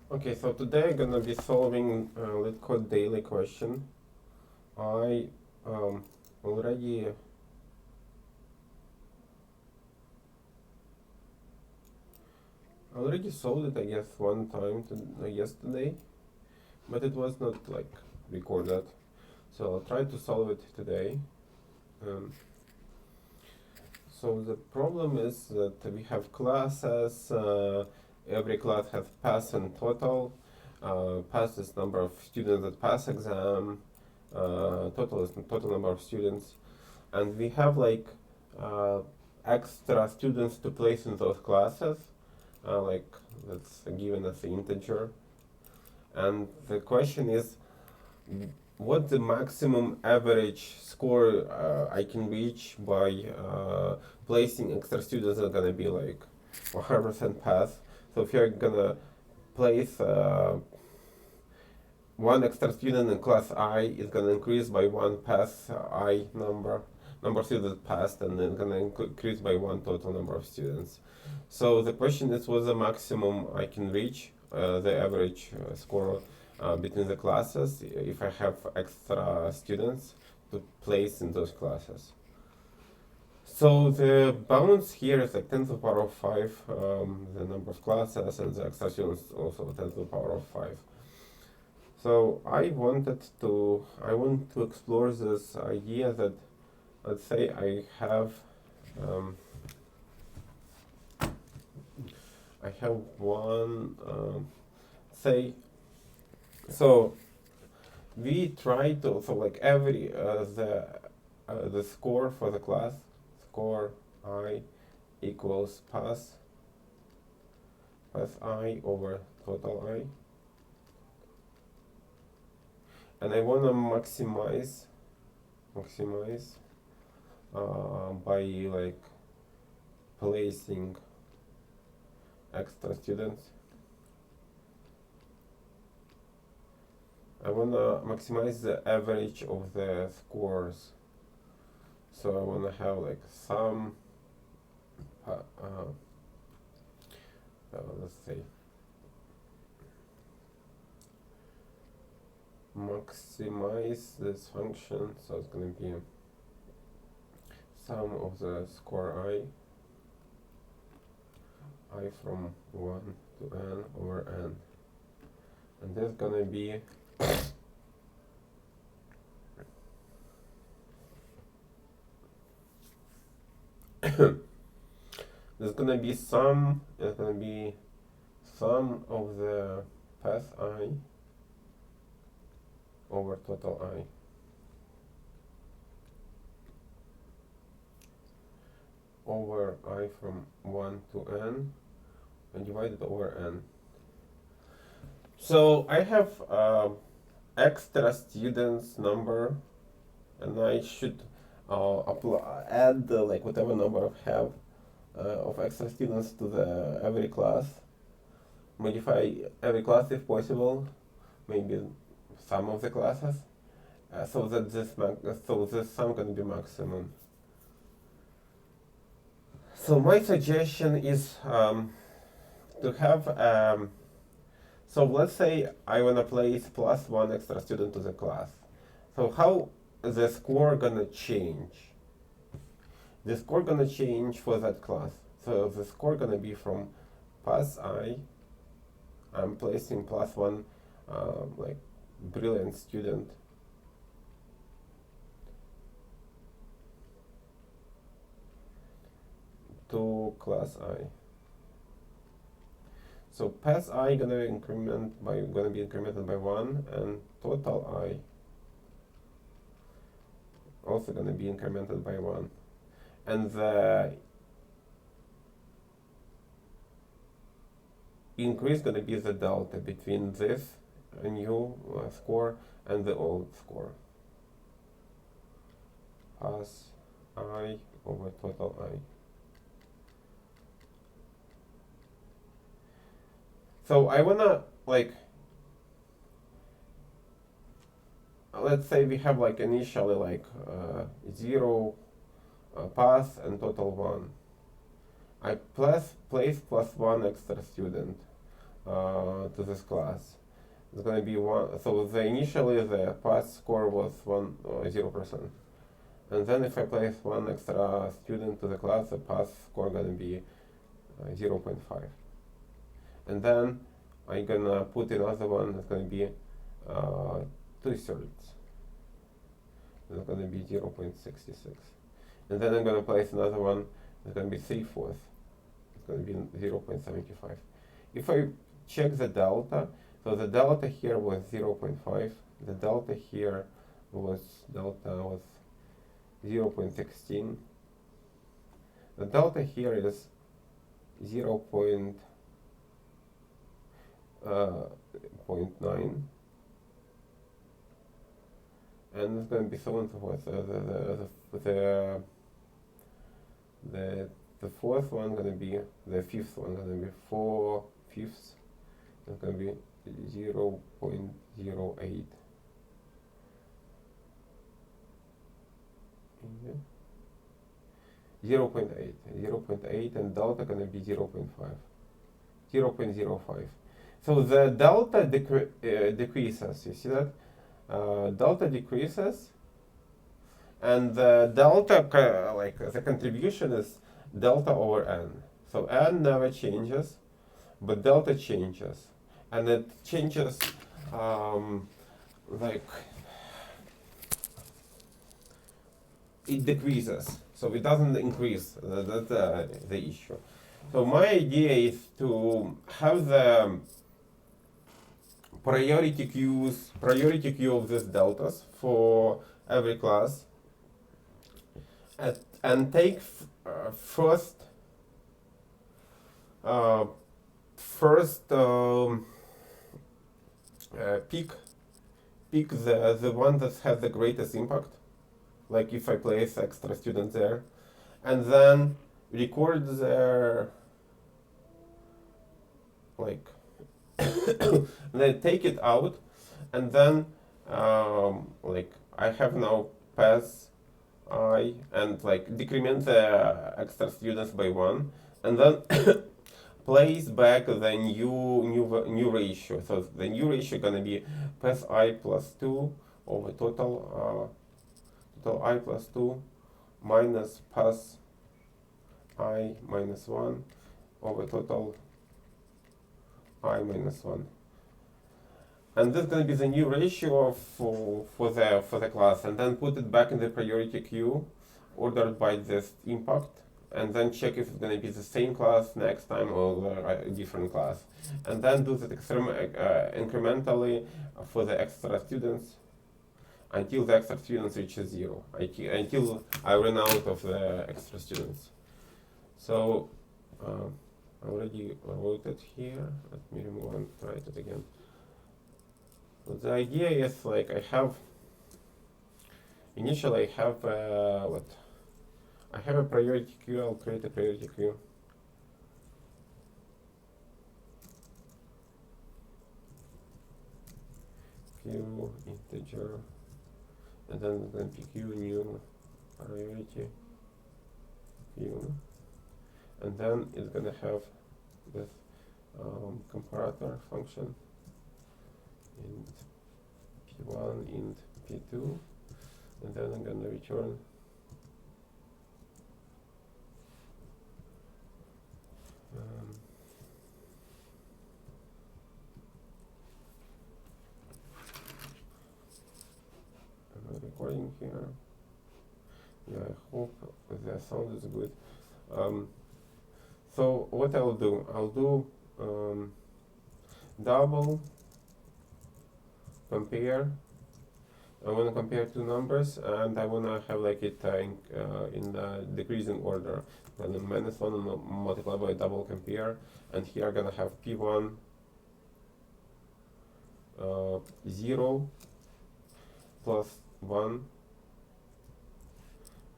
Okay, so today I'm gonna be solving a Leetcode daily question. I already solved it, I guess, one time yesterday, but it was not like recorded. So I'll try to solve it today. Um, so the problem is that we have classes. Every class has pass and total. Pass is number of students that pass exam. Total is total number of students, and we have like uh, extra students to place in those classes, like that's given as an integer. And the question is, what the maximum average score I can reach by placing extra students that are gonna be like 100% pass. So if you're gonna place one extra student in class I, is gonna increase by one pass I number of students passed, and then gonna increase by one total number of students. So the question is, what's the maximum I can reach, the average score between the classes if I have extra students to place in those classes. So the bounds here is like 10 to the power of 5, the number of classes, and the extra students also 10 to the power of 5. So I want to explore this idea that, let's say I have one, say, so we try to, so like every, the score for the class, score I equals pass I over total I. And I want to maximize by like placing extra students. I want to maximize the average of the scores. So I want to have like some, let's say, maximize this function. So it's going to be sum of the score I from 1 to n over n. And that's going to be there's gonna be sum. It's gonna be sum of the path I over total I. Over I from 1 to n and divided over n. So I have extra students number, and I should add like whatever number I have of extra students to the every class. Modify every class if possible, maybe some of the classes, so that this sum can be maximum. So my suggestion is to have so let's say I wanna place plus one extra student to the class. So how the score gonna change? The score gonna change for that class. So the score gonna be from pass I. I'm placing plus one like brilliant student to class I. So pass I gonna be incremented by 1, and total I also gonna be incremented by 1. And the increase gonna be the delta between this new score and the old score. Pass I over total I. So I wanna like, let's say we have like initially like 0 pass and total 1. I place plus 1 extra student. to this class. It's going to be 1. So initially the pass score was 0%. And then if I place one extra student to the class, the pass score going to be 0.5. And then I'm going to put another one that's going to be 2/3. It's going to be 0.66. And then I'm going to place another one that's going to be 3/4. It's going to be 0.75. If I check the delta, so the delta here was 0.5. The delta here was 0.16. The delta here is 0.9, and it's going to be so on and so forth. The fourth one going to be, the fifth one going to be 4/5. It's going to be 0.08. Yeah. 0.8, and delta going to be 0.05. So the delta decreases. You see that? Delta decreases, and the delta, like the contribution is delta over n. So n never changes, but delta changes, and it changes like it decreases, so it doesn't increase. That's the issue. So my idea is to have the priority queue of these deltas for every class, and take first pick the one that has the greatest impact, like if I place extra students there, and then record their, like then take it out, and then like I have now pass I, and like decrement the extra students by 1, and then place back the new ratio. So the new ratio gonna be pass I plus 2 over total I plus 2 minus pass I minus 1 over total I minus 1. And this is going to be the new ratio for the class, and then put it back in the priority queue ordered by this impact, and then check if it's going to be the same class next time or a different class, and then do that incrementally for the extra students until the extra students reaches 0, until I run out of the extra students. So I already wrote it here. Let me remove and try it again. So the idea is, like, initially I have I have a priority queue. I'll create a priority queue. Queue integer, and then it's going to be queue new priority queue, and then it's going to have this comparator function int p1 int p2, and then I'm going to return am I recording here? Yeah, I hope the sound is good. So what I'll do double compare. I want to compare two numbers, and I want to have like it in the decreasing order. And then -1 multiplied by double compare, and here I'm gonna have p1 0 plus 1.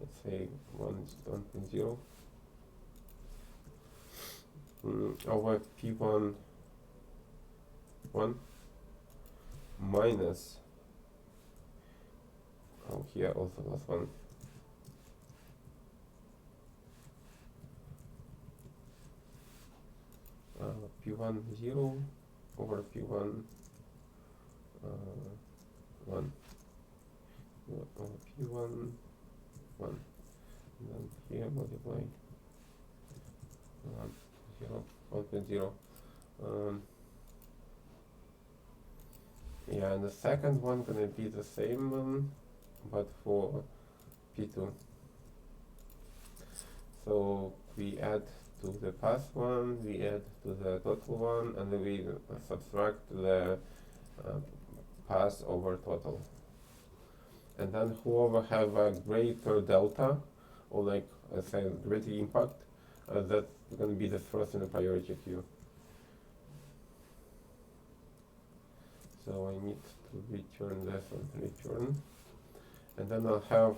Let's say 1.0 over p1 1 minus, here also plus 1 p1 0 over p1 1 over p1 1, and then here multiply 1 0 1.0. Yeah, and the second one gonna be the same one, but for p2. So we add to the pass one, we add to the total one, and then we subtract the pass over total. And then whoever have a greater delta, or like I say greater impact, that's going to be the first in the priority queue. So I need to return this and return. And then I'll have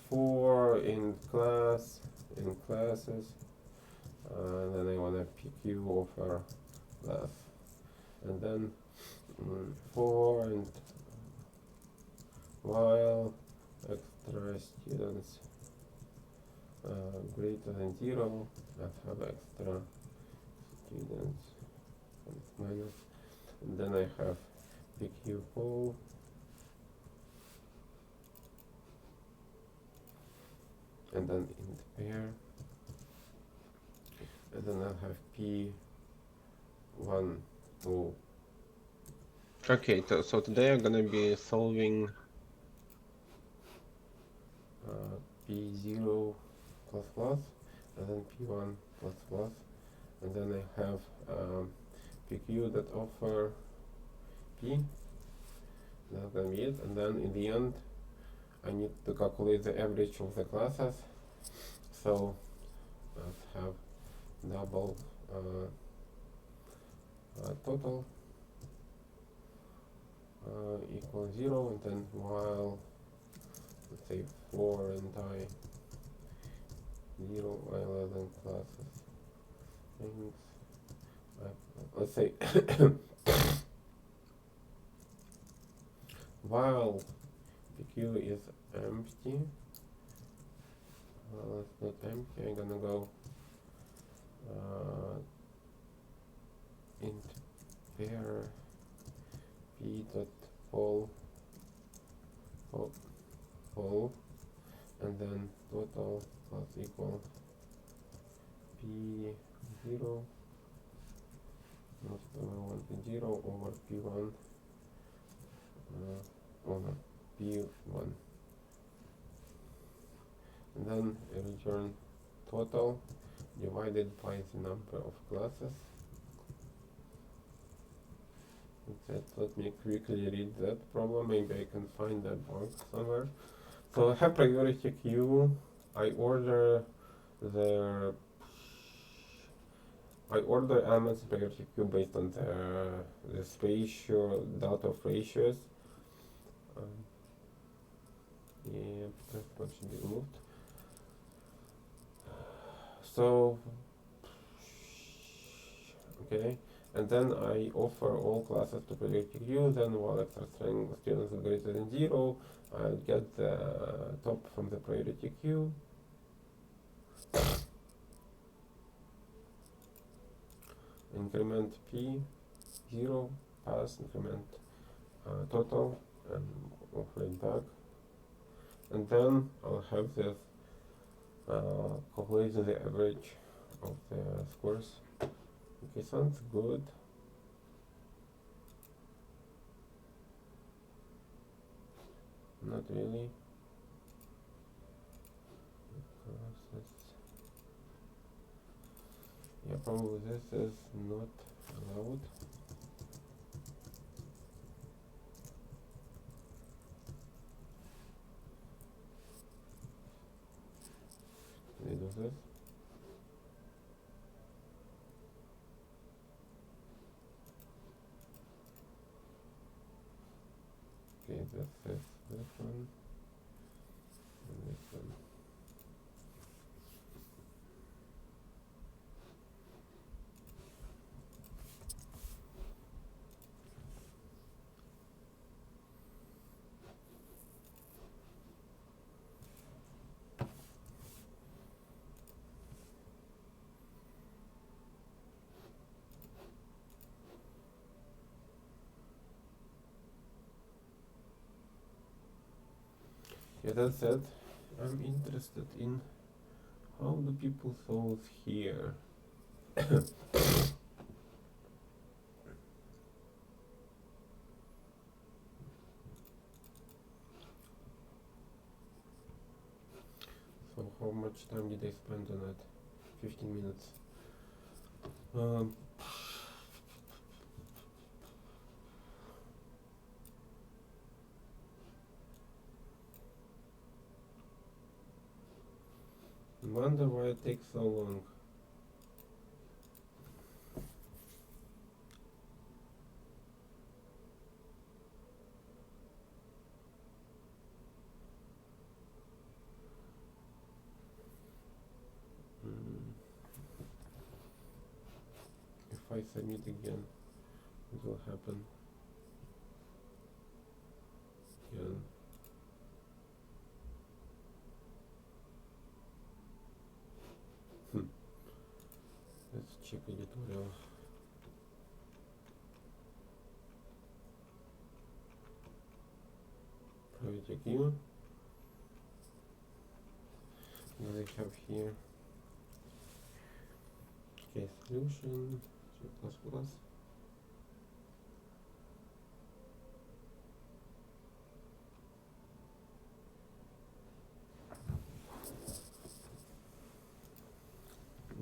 4 in classes. And then I want to PQ over class. And then 4 and while extra students greater than 0, I have extra students and minus, and then I have PQ poll, and then int pair, and then I'll have P1 O. Okay, so today I'm gonna be solving P0 plus plus, and then P1 plus plus, and then I have PQ that offer P. That's gonna be it, and then in the end I need to calculate the average of the classes. So let's have double total equals 0, and then while let's say 4 and I 0 while than classes things let's say while PQ is empty, it's not empty, I'm gonna go int pair p dot poll, and then total plus equal p0 not over 1.0 over p1 over p1, and then return total divided by the number of classes. Let me quickly read that problem, maybe I can find that bug somewhere. So I have priority queue, I order elements in priority queue based on this ratio, delta of ratios. Yeah, that one should be removed. So, okay, and then I offer all classes to priority queue, then while extra string students is greater than 0, I'll get the top from the priority queue. Increment P0, pass, increment total, and offer it back. And then I'll have this calculating the average of the scores. Okay, sounds good. Not really. Yeah, probably this is not allowed. Can I do this? Okay, this is this one and this one. Yeah, that's it. I'm interested in how do people solve here. So how much time did I spend on it? 15 minutes. Um, wonder why it takes so long. If I submit again, it will happen again. Let's check editorial. Private key. What do I have here? Okay, solution, C++.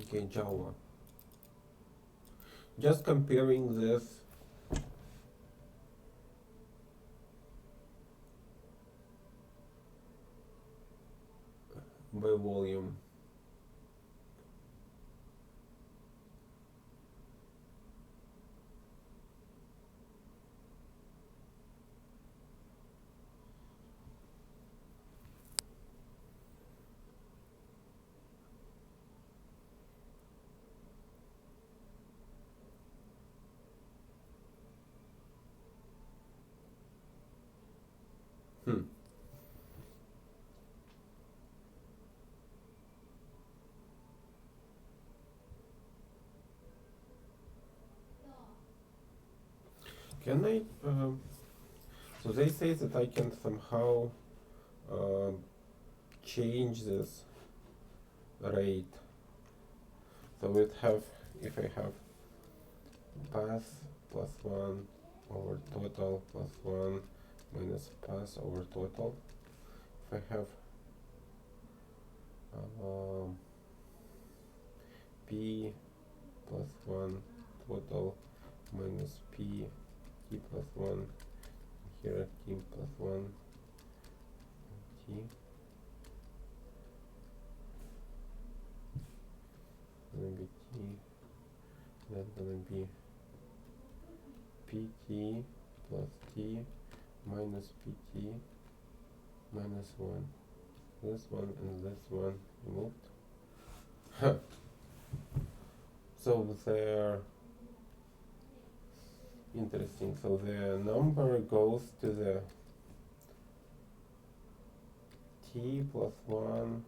Okay, Java. Just comparing this by volume. Hmm. Can I, so they say that I can somehow change this rate. So if I have pass plus 1 over total plus 1 minus pass over total, if I have p plus 1 total minus p t plus 1, here t plus 1 t, gonna be t, that's gonna be pt plus t minus pt minus 1. This one and this one removed. So they're interesting. So the number goes to the t plus 1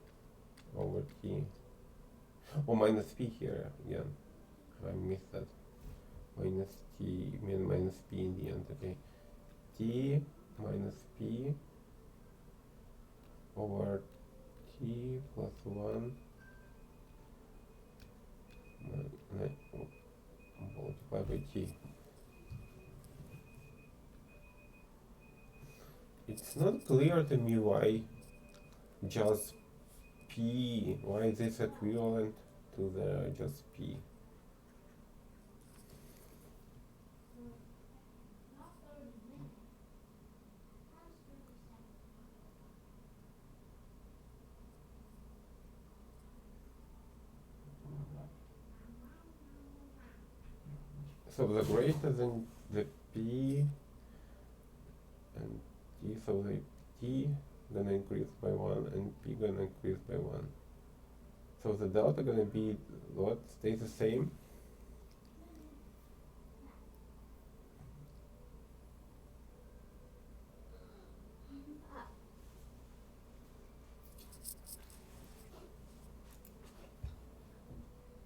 over t. Oh, minus p here again. I missed that. Minus t, minus p in the end. Okay. T minus p over t plus 1 multiplied by t. It's not clear to me why just p, why is this equivalent to the just p. So the greater than the p and t, so the t gonna increase by 1 and p gonna increase by 1. So the delta gonna be what? Stays the same?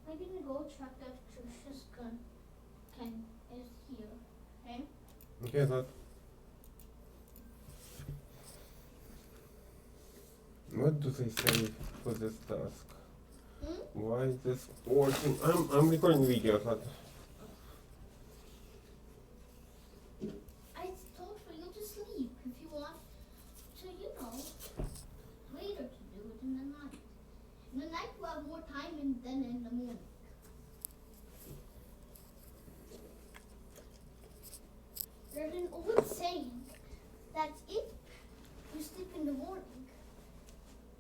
I'm gonna go check if Trisha's is here. Okay? Okay, that. What do they say for this task? Hmm? Why is this working? I'm recording video, but I told for you to sleep if you want to, later to do it in the night. In the night you have more time than in the morning. There's an old saying that if you sleep in the morning,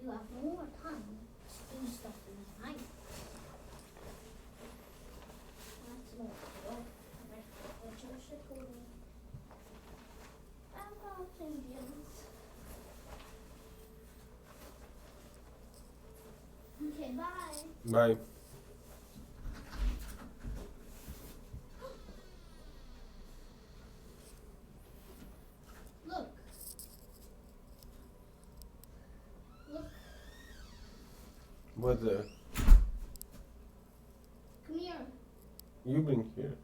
you have more time to do stuff in the night. That's more cool. What you should do. About Indians. Okay, bye. bye. Look. Look. What the? Come here. You bring here.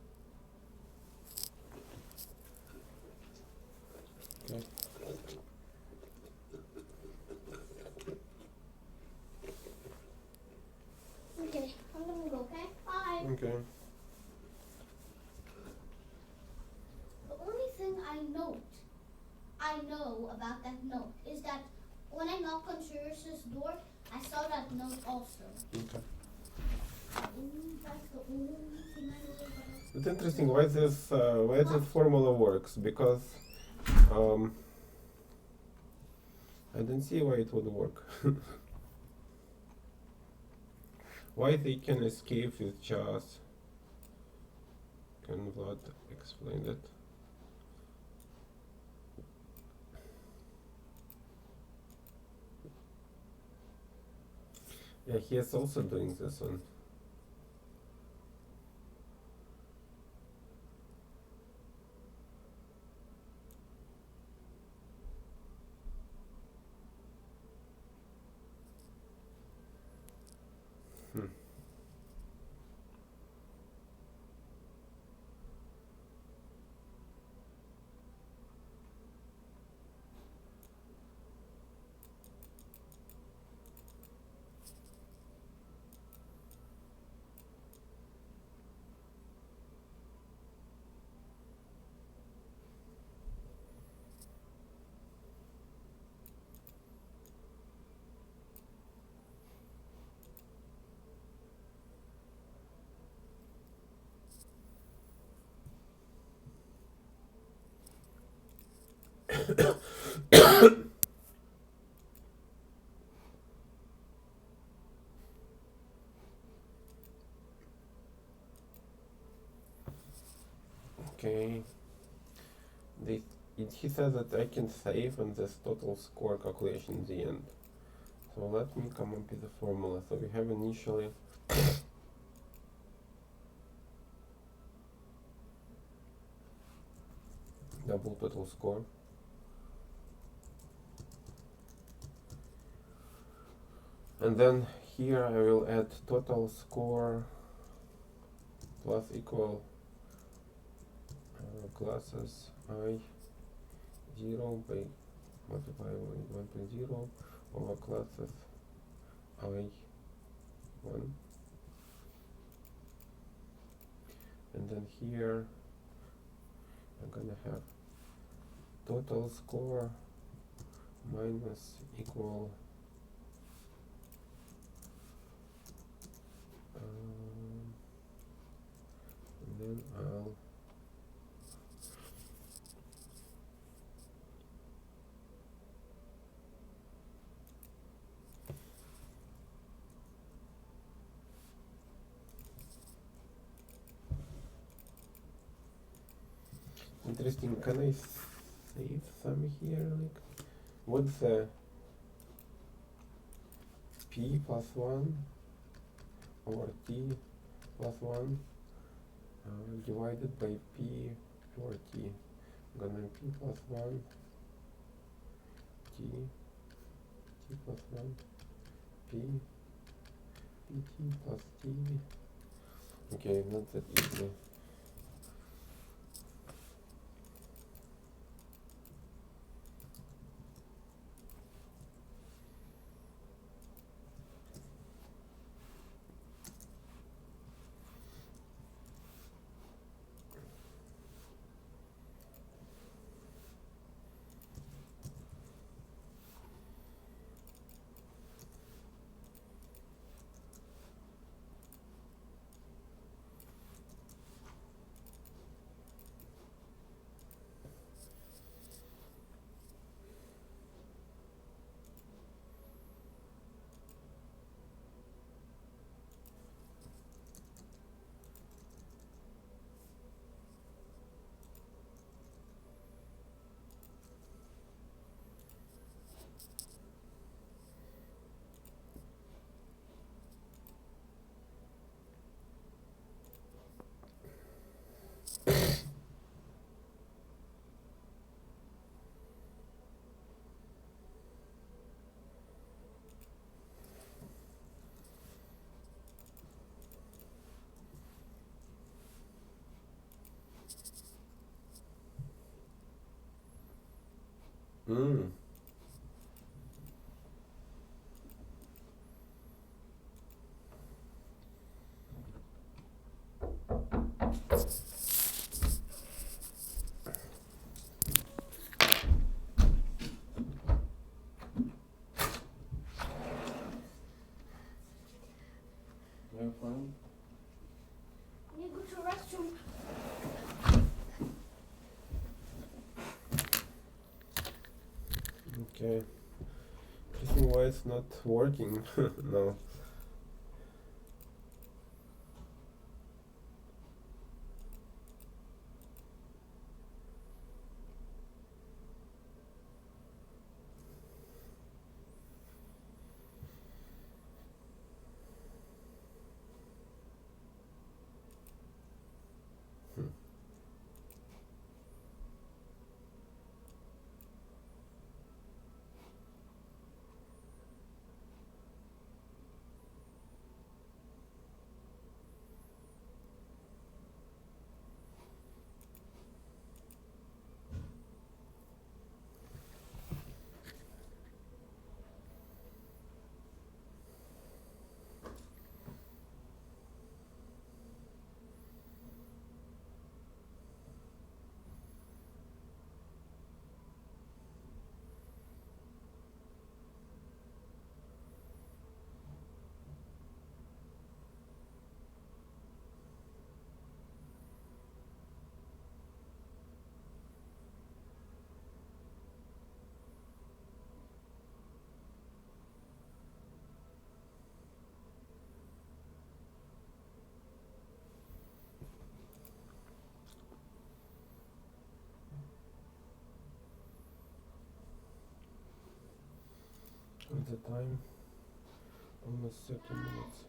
Okay. Okay, I'm gonna go, okay? Bye. Okay. The only thing I know about that note is that when I knocked on Sirius's door, I saw that note also. Okay. That's the only thing I know about. It's interesting why this formula works, because I don't see why it would work. Why they can escape with just? Can Vlad explain that? Yeah, he is also doing this one. Okay. He says that I can save on this total score calculation in the end. So let me come up with the formula. So we have initially double total score. And then here I will add total score plus equal classes I 0 by multiply by 1.0 over classes I 1. And then here I'm gonna have total score minus equal and then I'll interesting, can I save some here? Like, what's the p plus 1 over t plus 1 divided by p over t? Gonna p plus 1 t plus 1 p pt plus t. Okay, not that easy. Mm. You're fine? I need to go to the restroom. Okay. Interesting why it's not working. No. Hmm. What's the time? Almost 30 minutes.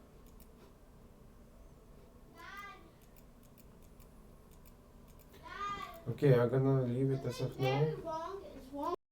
Okay, I'm gonna leave it as of now.